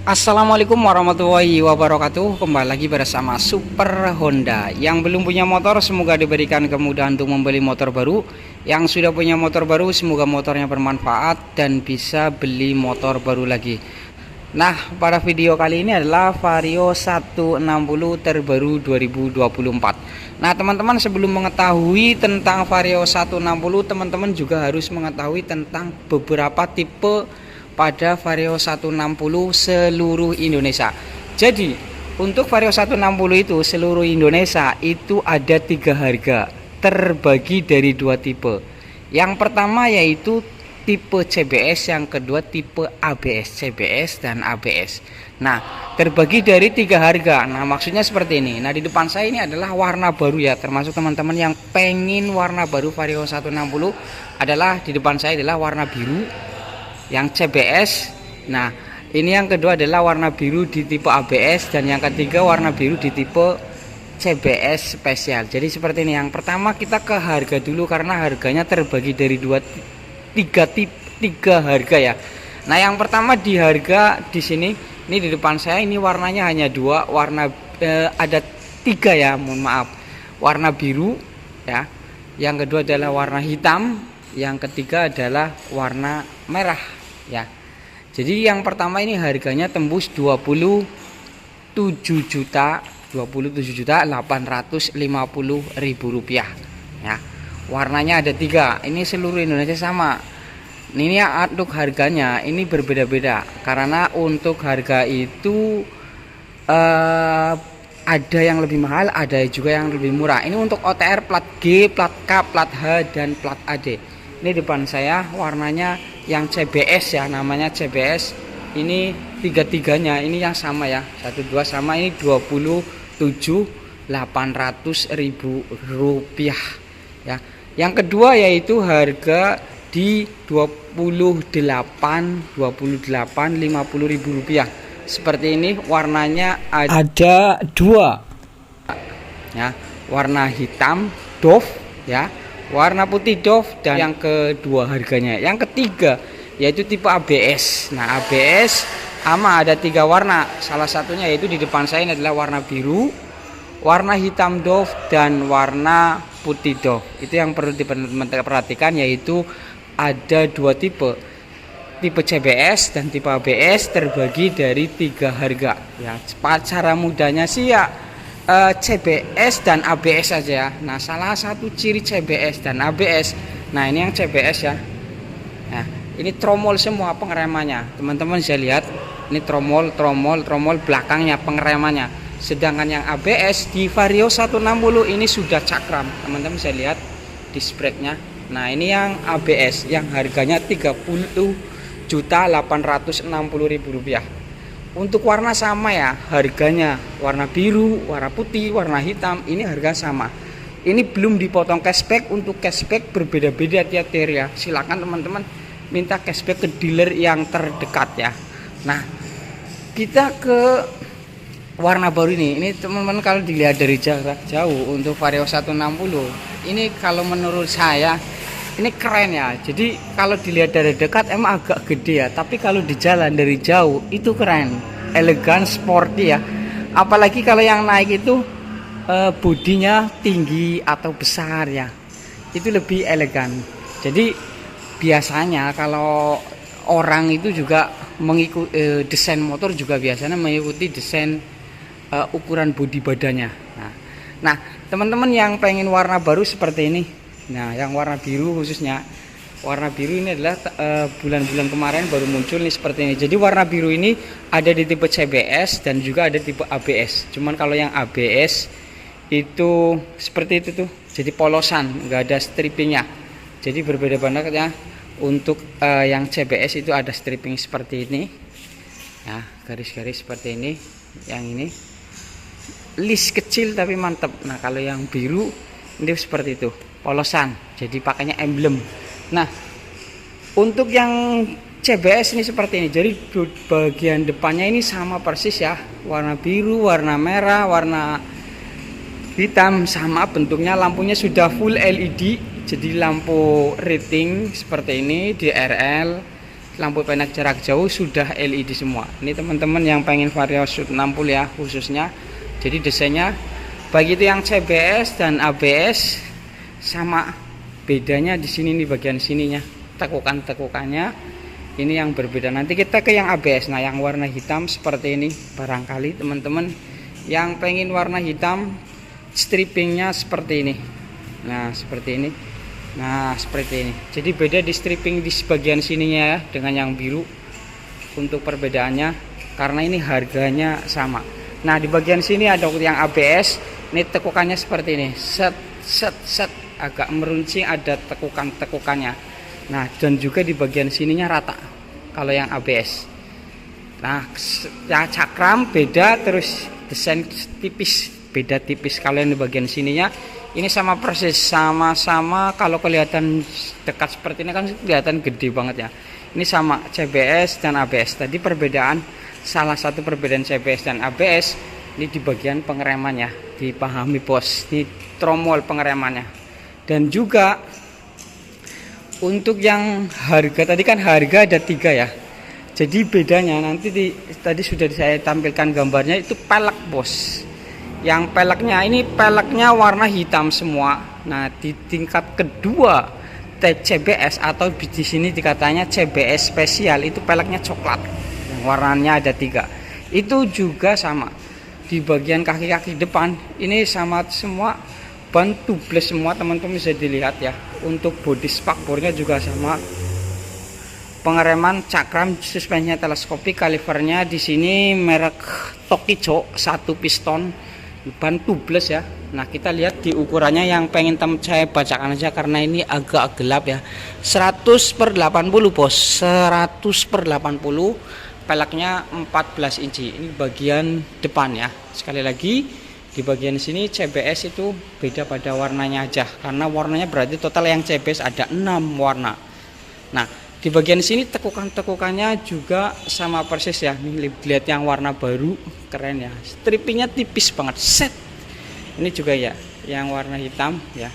Assalamualaikum warahmatullahi wabarakatuh. Kembali lagi bersama Super Honda. Yang belum punya motor semoga diberikan kemudahan untuk membeli motor baru. Yang sudah punya motor baru semoga motornya bermanfaat dan bisa beli motor baru lagi. Nah, pada video kali ini adalah Vario 160 terbaru 2024. Nah, teman-teman, sebelum mengetahui tentang Vario 160, teman-teman juga harus mengetahui tentang beberapa tipe pada Vario 160 seluruh Indonesia. Jadi untuk Vario 160 itu seluruh Indonesia itu ada 3 harga, terbagi dari 2 tipe. Yang pertama yaitu tipe CBS, yang kedua tipe ABS, CBS dan ABS. Nah, terbagi dari 3 harga. Nah, maksudnya seperti ini. Nah, di depan saya ini adalah warna baru ya, termasuk teman-teman yang pengen warna baru Vario 160 adalah di depan saya adalah warna biru yang CBS. Nah, ini yang kedua adalah warna biru di tipe ABS, dan yang ketiga warna biru di tipe CBS spesial. Jadi seperti ini. Yang pertama kita ke harga dulu karena harganya terbagi dari tiga harga ya. Nah, yang pertama di harga di sini, ini di depan saya ini warnanya hanya 2 warna, ada 3 ya, mohon maaf. Warna biru ya. Yang kedua adalah warna hitam, yang ketiga adalah warna merah ya. Jadi yang pertama ini harganya tembus 27.850.000 rupiah ya. Warnanya ada 3, ini seluruh Indonesia sama. Ini untuk harganya ini berbeda-beda karena untuk harga itu ada yang lebih mahal, ada juga yang lebih murah. Ini untuk OTR plat G, plat K, plat H dan plat AD. Ini depan saya warnanya yang CBS ya, namanya CBS. Ini tiga-tiganya ini yang sama ya, 12 sama. Ini 27.800.000 rupiah ya. Yang kedua yaitu harga di 50.000 rupiah. Seperti ini warnanya ada 2 ya, warna hitam doff ya, warna putih doff, dan yang kedua harganya. Yang ketiga yaitu tipe ABS. Nah, ABS sama ada 3 warna, salah satunya yaitu di depan saya ini adalah warna biru, warna hitam doff, dan warna putih doff. Itu yang perlu diperhatikan, yaitu ada 2 tipe CBS dan tipe ABS, terbagi dari 3 harga ya. Cara mudahnya sih ya CBS dan ABS saja ya. Nah, salah satu ciri CBS dan ABS, nah ini yang CBS ya. Nah, ini tromol semua pengeremannya, teman-teman bisa lihat. Ini tromol belakangnya pengeremannya. Sedangkan yang ABS di Vario 160 ini sudah cakram, teman-teman bisa lihat disc brake-nya. Nah, ini yang ABS yang harganya 30.860.000 rupiah. Untuk warna sama ya, harganya warna biru, warna putih, warna hitam, ini harga sama. Ini belum dipotong cashback. Untuk cashback berbeda-beda tiap area. Silakan teman-teman minta cashback ke dealer yang terdekat ya. Nah, kita ke warna baru ini. Ini teman-teman kalau dilihat dari jarak jauh untuk Vario 160, ini kalau menurut saya ini keren ya. Jadi kalau dilihat dari dekat emang agak gede ya, tapi kalau di jalan dari jauh itu keren, elegan, sporty ya. Apalagi kalau yang naik itu bodinya tinggi atau besar ya, itu lebih elegan. Jadi biasanya kalau orang itu juga mengikuti desain motor, juga biasanya mengikuti desain ukuran bodi badannya. Nah, teman-teman yang pengen warna baru seperti ini, nah yang warna biru khususnya, warna biru ini adalah bulan-bulan kemarin baru muncul nih seperti ini. Jadi warna biru ini ada di tipe CBS dan juga ada tipe ABS. Cuman kalau yang ABS itu seperti itu tuh, jadi polosan, nggak ada strippingnya. Jadi berbeda banget ya. Untuk yang CBS itu ada stripping seperti ini ya, garis-garis seperti ini. Yang ini list kecil tapi mantap. Nah, kalau yang biru ini seperti itu, polosan, jadi pakainya emblem. Nah, untuk yang CBS ini seperti ini. Jadi bagian depannya ini sama persis ya, warna biru, warna merah, warna hitam sama bentuknya. Lampunya sudah full LED, jadi lampu rating seperti ini, DRL lampu pendek jarak jauh sudah LED semua. Ini teman-teman yang pengen Vario Sud 60 ya khususnya. Jadi desainnya baik itu yang CBS dan ABS sama, bedanya di sini nih bagian sininya, tekukannya ini yang berbeda. Nanti kita ke yang ABS. Nah, yang warna hitam seperti ini, barangkali teman-teman yang pengen warna hitam strippingnya seperti ini. Nah, seperti ini. Nah, seperti ini. Jadi beda di stripping di bagian sininya ya dengan yang biru untuk perbedaannya, karena ini harganya sama. Nah, di bagian sini ada yang ABS. Ini tekukannya seperti ini. Set agak meruncing, ada tekukannya. Nah, dan juga di bagian sininya rata kalau yang ABS. Nah, ya cakram beda, terus desain tipis, beda tipis. Kalau yang di bagian sininya ini sama persis, sama-sama. Kalau kelihatan dekat seperti ini kan kelihatan gede banget ya. Ini sama CBS dan ABS. Tadi perbedaan, salah satu perbedaan CBS dan ABS ini di bagian pengeremannya. Dipahami bos, ini tromol pengeremannya. Dan juga untuk yang harga, tadi kan harga ada 3 ya. Jadi bedanya nanti tadi sudah saya tampilkan gambarnya, itu pelek bos. Yang peleknya ini peleknya warna hitam semua. Nah, di tingkat kedua CBS atau di sini dikatanya CBS spesial, itu peleknya coklat. Warnanya ada 3. Itu juga sama. Di bagian kaki-kaki depan ini sama semua, ban tubeless semua teman-teman, bisa dilihat ya. Untuk bodi spakbornya juga sama. Pengereman cakram, suspensinya teleskopik, kalipernya di sini merek Tokicho 1 piston. Ban tubeless ya. Nah, kita lihat di ukurannya, yang pengen saya bacakan aja karena ini agak gelap ya. 100/80 bos, 100/80. Peleknya 14 inci. Ini bagian depan ya. Sekali lagi di bagian sini CBS itu beda pada warnanya aja, karena warnanya berarti total yang CBS ada 6 warna. Nah, di bagian sini tekukannya juga sama persis ya. Nih lihat yang warna baru, keren ya. Strippingnya tipis banget. Set. Ini juga ya, yang warna hitam ya.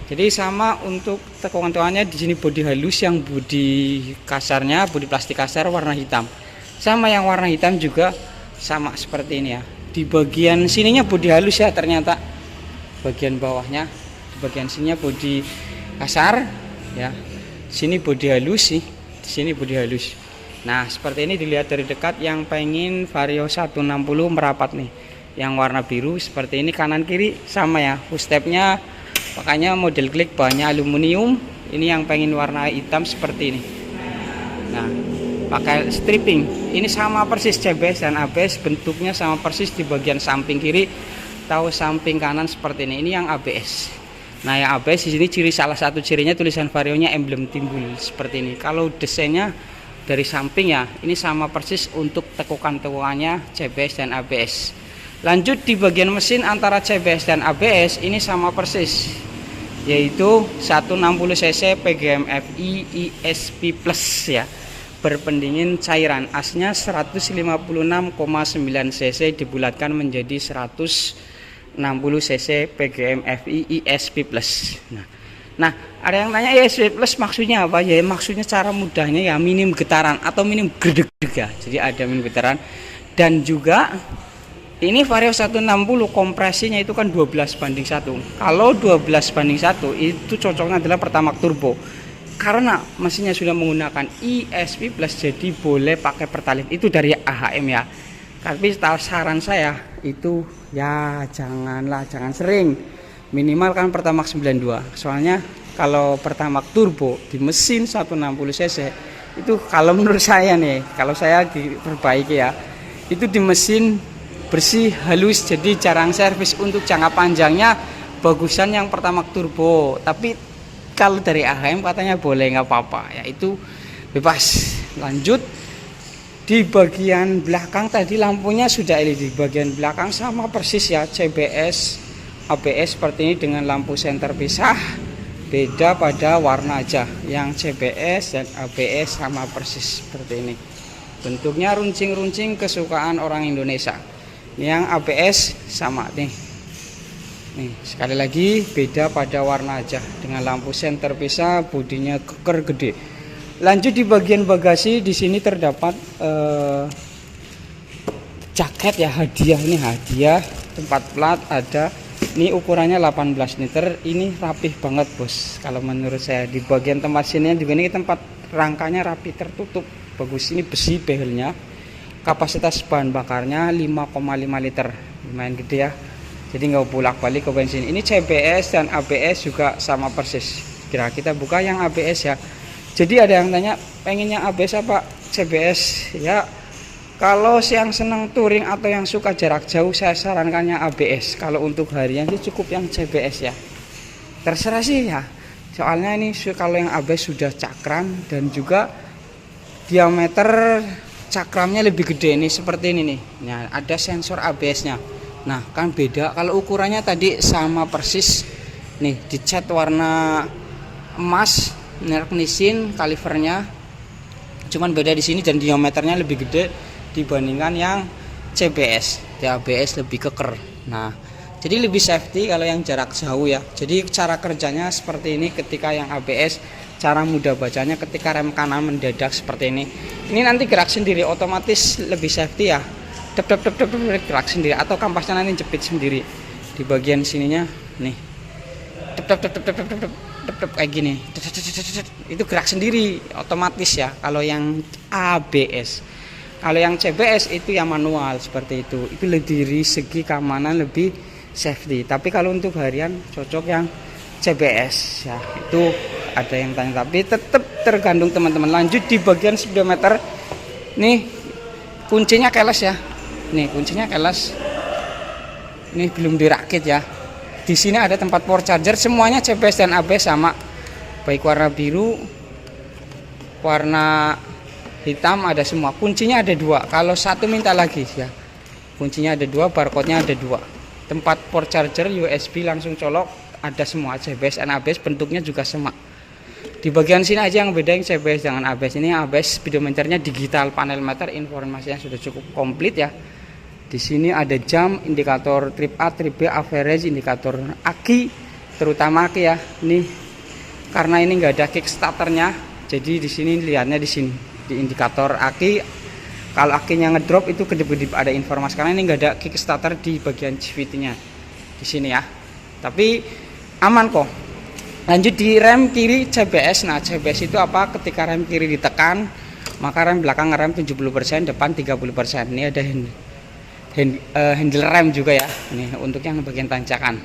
Jadi sama untuk tekukan-tekukannya. Di sini bodi halus, yang bodi kasarnya, bodi plastik kasar warna hitam. Sama yang warna hitam juga sama seperti ini ya. Di bagian sininya bodi halus ya ternyata. Bagian bawahnya, di bagian sininya bodi kasar ya. Sini bodi halus sih, di sini bodi halus. Nah, seperti ini dilihat dari dekat. Yang pengen Vario 160 merapat nih, yang warna biru seperti ini, kanan kiri sama ya. Footstepnya makanya model klik bahannya aluminium. Ini yang pengen warna hitam seperti ini. Nah, pakai stripping. Ini sama persis CBS dan ABS, bentuknya sama persis. Di bagian samping kiri atau samping kanan seperti ini. Ini yang ABS. Nah, yang ABS di sini salah satu cirinya tulisan Varionya emblem timbul seperti ini. Kalau desainnya dari samping ya, ini sama persis untuk tekukannya CBS dan ABS. Lanjut di bagian mesin antara CBS dan ABS ini sama persis, yaitu 160 cc PGM-FI ESP Plus ya, berpendingin cairan. Asnya 156,9 cc dibulatkan menjadi 160 cc PGM-FI ESP Plus. Nah, ada yang tanya ESP Plus maksudnya apa? Ya, maksudnya cara mudahnya ya minim getaran atau minim gredeg ya. Jadi ada minim getaran. Dan juga ini Vario 160 kompresinya itu kan 12:1. Kalau 12:1 itu cocoknya adalah Pertamax turbo. Karena mesinnya sudah menggunakan ESP Plus, jadi boleh pakai Pertalite. Itu dari AHM ya. Tapi saran saya itu ya jangan sering, minimal kan Pertamax 92. Soalnya kalau Pertamax turbo di mesin 160 cc itu, kalau menurut saya nih, kalau saya diperbaiki ya, itu di mesin bersih halus, jadi jarang servis. Untuk jangka panjangnya bagusan yang Pertamax turbo, tapi kalau dari AHM katanya boleh, nggak apa-apa ya, itu bebas. Lanjut di bagian belakang, tadi lampunya sudah LED. Bagian belakang sama persis ya, CBS ABS seperti ini dengan lampu senter pisah, beda pada warna aja. Yang CBS dan ABS sama persis seperti ini, bentuknya runcing-runcing kesukaan orang Indonesia. Yang ABS sama nih, sekali lagi beda pada warna aja, dengan lampu senter pisah, bodinya keker gede. Lanjut di bagian bagasi, di sini terdapat jaket ya, hadiah. Ini hadiah, tempat plat ada. Ini ukurannya 18 liter. Ini rapih banget bos kalau menurut saya. Di bagian tempat sini juga ini tempat rangkanya rapi, tertutup bagus. Ini besi behelnya. Kapasitas bahan bakarnya 5,5 liter, lumayan gede ya. Jadi nggak bolak-balik ke bensin. Ini CBS dan ABS juga sama persis. Kira kita buka yang ABS ya. Jadi ada yang tanya, pengen yang ABS apa CBS? Ya, kalau yang senang touring atau yang suka jarak jauh, saya sarankan yang ABS. Kalau untuk harian sih cukup yang CBS ya. Terserah sih ya. Soalnya ini kalau yang ABS sudah cakram dan juga diameter cakramnya lebih gede nih, seperti ini nih. Nah, ada sensor ABS-nya. Nah, kan beda. Kalau ukurannya tadi sama persis. Nih, dicat warna emas, merek Nissin, kalivernya. Cuman beda di sini dan diameternya lebih gede dibandingkan yang CBS. Di ABS lebih keker. Nah, jadi lebih safety kalau yang jarak jauh ya. Jadi cara kerjanya seperti ini. Ketika yang ABS, cara mudah bacanya ketika rem kanan mendadak seperti ini. Ini nanti gerak sendiri, otomatis lebih safety ya. Gerak sendiri, atau kampasnya nanti jepit sendiri. Di bagian sininya nih. Kayak gini. Itu gerak sendiri otomatis ya kalau yang ABS. Kalau yang CBS itu yang manual seperti itu. Itu dari segi keamanan lebih safety. Tapi kalau untuk harian cocok yang CBS ya. Itu ada yang tanya, tapi tetap tergantung teman-teman. Lanjut di bagian speedometer. Nih kuncinya keles ya. Nih kuncinya keles. Ini belum dirakit ya. Di sini ada tempat power charger. Semuanya CBS dan ABS sama. Baik warna biru, warna hitam ada semua. Kuncinya ada 2. Kalau satu minta lagi ya. Kuncinya ada 2, barcode-nya ada 2. Tempat power charger USB langsung colok ada semua. CBS dan ABS bentuknya juga sama. Di bagian sini aja yang beda yang CBS dengan ABS. Ini ABS speedometernya digital, panel meter, informasinya sudah cukup komplit ya. Di sini ada jam, indikator trip A, trip B, average, indikator aki, terutama aki ya. Ini karena ini nggak ada kickstarternya, jadi di sini lihatnya di sini di indikator aki. Kalau akinya ngedrop itu kedip-kedip ada informasi, karena ini nggak ada kickstarter di bagian CVT-nya di sini ya. Tapi aman kok. Lanjut di rem kiri CBS. Nah, CBS itu apa? Ketika rem kiri ditekan, maka rem belakang ngerem 70%, depan 30%. Ini ada handle rem juga ya. Ini untuk yang bagian tanjakan.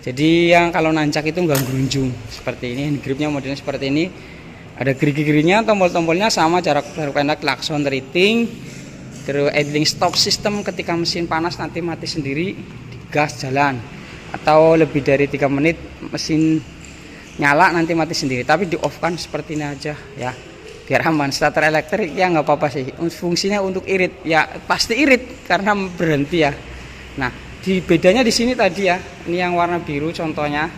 Jadi yang kalau nancak itu nggak gerunjung seperti ini. Hand gripnya modelnya seperti ini. Ada gerigi-gerinya, tombol-tombolnya sama, jarak pendek, klakson rating, terus idling stop system. Ketika mesin panas nanti mati sendiri, gas jalan. Atau lebih dari 3 menit mesin nyala nanti mati sendiri, tapi di off kan seperti ini aja ya, biar aman. Starter elektrik ya nggak apa-apa sih, fungsinya untuk irit ya, pasti irit karena berhenti ya. Nah, di bedanya di sini tadi ya, ini yang warna biru contohnya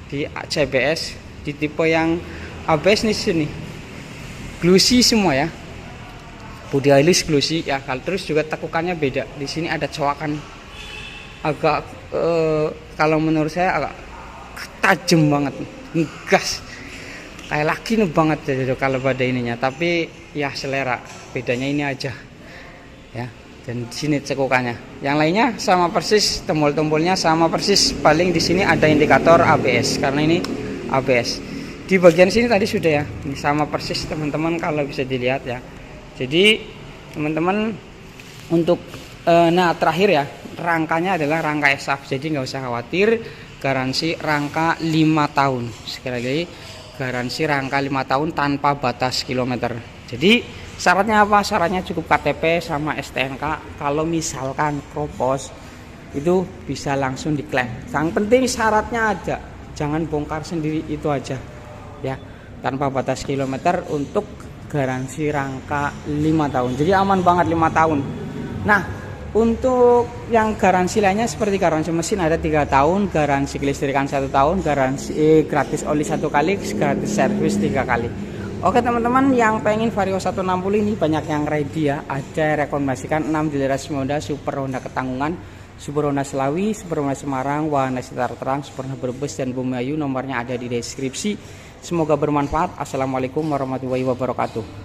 di CBS. Di tipe yang ABS nih sini glossy semua ya, body halus glossy ya. Terus juga tekukannya beda, di sini ada coakan agak kalau menurut saya agak tajam banget, ngegas kayak laki nih banget ya kalau pada ininya. Tapi ya selera, bedanya ini aja ya. Dan di sini cekukannya, yang lainnya sama persis, tombol-tombolnya sama persis. Paling di sini ada indikator ABS karena ini ABS. Di bagian sini tadi sudah ya, ini sama persis teman-teman kalau bisa dilihat ya. Jadi teman-teman untuk nah terakhir ya, rangkanya adalah rangka ESAF, jadi nggak usah khawatir. Garansi rangka 5 tahun. Sekali lagi, garansi rangka 5 tahun tanpa batas kilometer. Jadi syaratnya apa? Syaratnya cukup KTP sama STNK. Kalau misalkan kropos itu bisa langsung diklaim. Yang penting syaratnya ada, jangan bongkar sendiri, itu aja ya. Tanpa batas kilometer untuk garansi rangka 5 tahun. Jadi aman banget 5 tahun. Nah, untuk yang garansi lainnya seperti garansi mesin ada 3 tahun, garansi kelistrikan 1 tahun, garansi gratis oli 1 kali, gratis servis 3 kali. Oke teman-teman, yang pengen Vario 160 ini banyak yang ready ya. Ada rekomendasikan 6 generasi Honda, Super Honda Ketanggungan, Super Honda Selawi, Super Honda Semarang, Wahana Sitar Terang, Super Honda Brebes dan Bumayu. Nomornya ada di deskripsi. Semoga bermanfaat. Assalamualaikum warahmatullahi wabarakatuh.